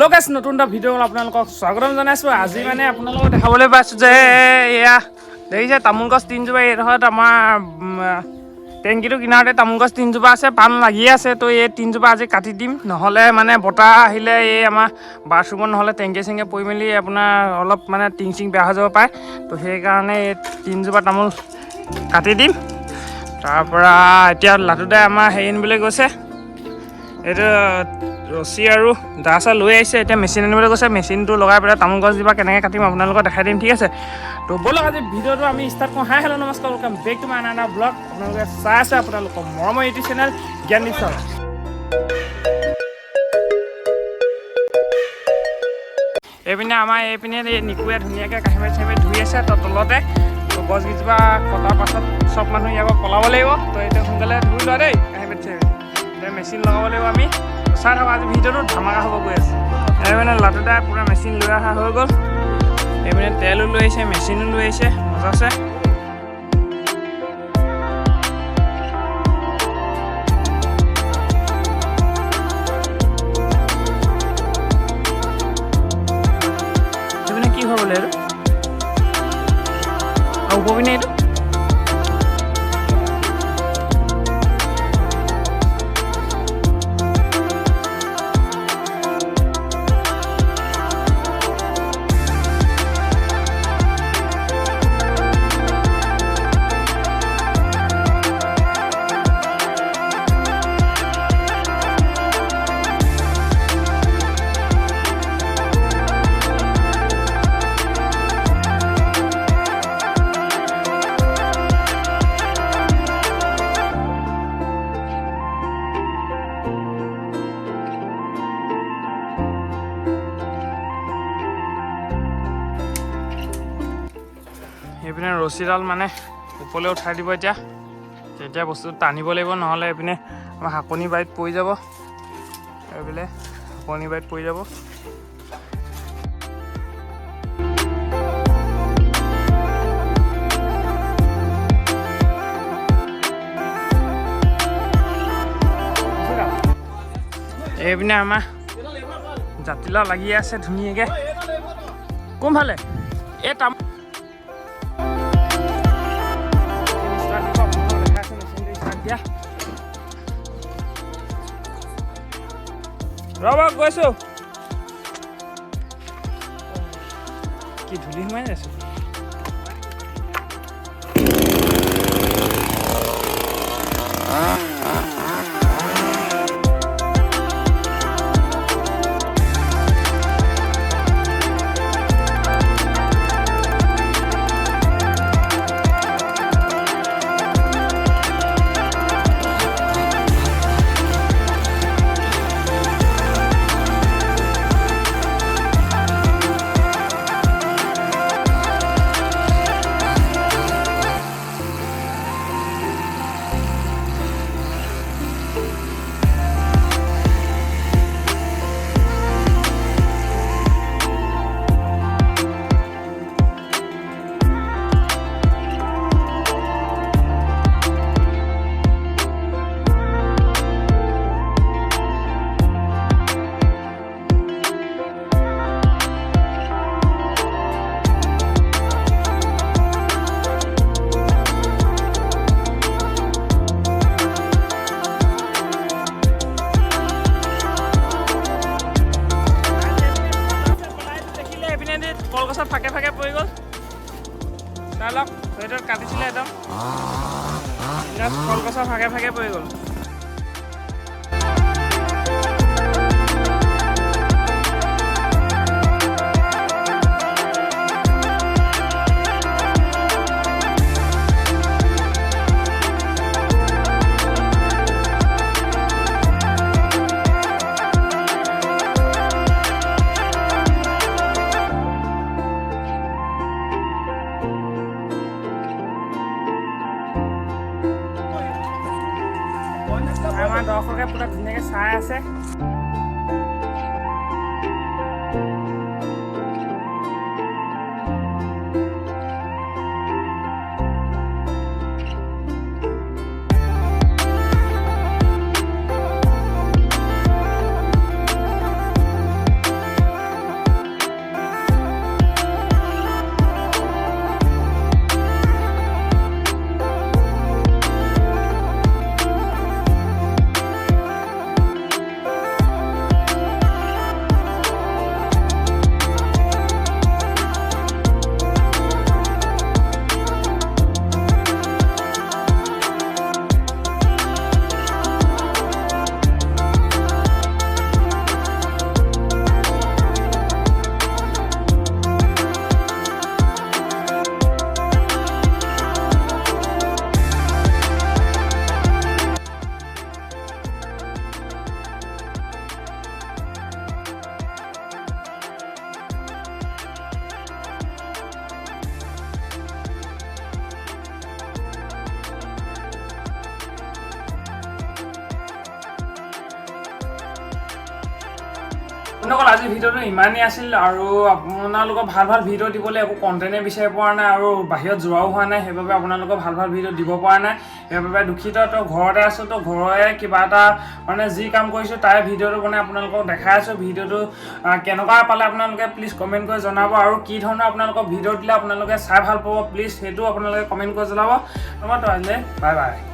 Hello' গাইছ, নতুন এটা ভিডিঅ' আপোনালোকক স্বাগতম জনাইছোঁ। আজি মানে আপোনালোকক দেখাবলৈ পাইছোঁ যে এয়া দেখিছে তামোল গছ তিনিজোপা। এইডোখৰত আমাৰ টেংকিটো কিনাৰতে তামোল গছ তিনিজোপা আছে, পাণ লাগিয়ে আছে। তো এই তিনিজোপা আজি কাটি দিম, নহ'লে মানে বতাহ আহিলে এই আমাৰ বাথৰুমত নহ'লে টেংকি চেংকি পৰি মেলি আপোনাৰ অলপ মানে টিং চিং বেয়া হৈ যাব পাৰে। তো সেইকাৰণে এই তিনিজোপা তামোল কাটি দিম। তাৰপৰা এতিয়া লাটুদাই আমাৰ হেৰি আনিবলৈ গৈছে, এইটো ৰছী আৰু দা চা লৈ আহিছে। এতিয়া মেচিন আনিবলৈ গৈছে, মেচিনটো লগাই পেলাই তামোল গছজোপা কেনেকৈ কাটিম আপোনালোকক দেখাই দিম, ঠিক আছে। তো ব'লক আজি ভিডিঅ'টো আমি ষ্টাৰ্ট কৰোঁ। হাই হেল্ল' নমস্কাৰ, welcome back to my another blog. আপোনালোকে চাই আছে আপোনালোকৰ মৰমৰ ইউটিউব চেনেল জ্ঞানদীপ ছাৰ। এইপিনে আমাৰ এইপিনে নিকুৱে ধুনীয়াকৈ কাঁহী বাতি চাহি বাতি ধুই আছে। তো তলতে গছকেইজোপা কটাৰ পাছত চব মানুহ ইয়াৰ পৰা পলাব লাগিব। তো এতিয়া সোনকালে ধুই লোৱা দেই কাঁহী বাতি চাহি বাতি। এতিয়া মেচিন লগাব লাগিব আমি। চাই থাকক আজি ভিডিঅ'টো ধামাকা হ'ব গৈ আছে। এইপিনে লাটুদাই পূৰা মেচিন লৈ অহা হৈ গ'ল। এইপিনে তেলো লৈ আহিছে, মেচিনো লৈ আহিছে, মজা আছে। এইপিনে কি হয় বোলে এইটো উপপিনে এইটো এইপিনে ৰছীডাল মানে ওপৰলৈ উঠাই দিব। এতিয়া বস্তুটো টানিব লাগিব, নহ'লে এইপিনে আমাৰ শাকনি বাৰীত পৰি যাব। এইপিনে শাকনি বাৰীত পৰি যাব। এইপিনে আমাৰ জাতিলাও লাগি আছে ধুনীয়াকৈ। কোনফালে এই ৰ'ব গৈছোঁ। কি ধূলি সোমাই আছোঁ। কলগছত ফাকে ফাকে পৰি গ'ল। চাই লওক, সেইটোত কাটিছিলে একদম কলগছৰ ফাকে ফাকে পৰি গ'ল। আমাৰ দৰ্শকে পুৰা ধুনীয়াকৈ চাই আছে। বন্ধুসকল আজি ভিডিঅ'টো ইমানেই আছিল আৰু আপোনালোকক ভাল ভাল ভিডিঅ' দিবলৈ একো কণ্টেণ্টে বিচাৰি পোৱা নাই আৰু বাহিৰত যোৱাও হোৱা নাই সেইবাবে আপোনালোকক ভাল ভাল ভিডিঅ' দিব পৰা নাই সেইবাবে দুখিত তো ঘৰতে আছোঁ তো ঘৰৰে কিবা এটা মানে যি কাম কৰিছোঁ তাৰে ভিডিঅ'টো বনাই আপোনালোকক দেখাই আছোঁ ভিডিঅ'টো কেনেকুৱা পালে আপোনালোকে প্লিজ কমেণ্ট কৰি জনাব আৰু কি ধৰণৰ আপোনালোকক ভিডিঅ' দিলে আপোনালোকে চাই ভাল পাব প্লিজ সেইটো আপোনালোকে কমেণ্ট কৰি জনাব তো আজিলৈ বাই বাই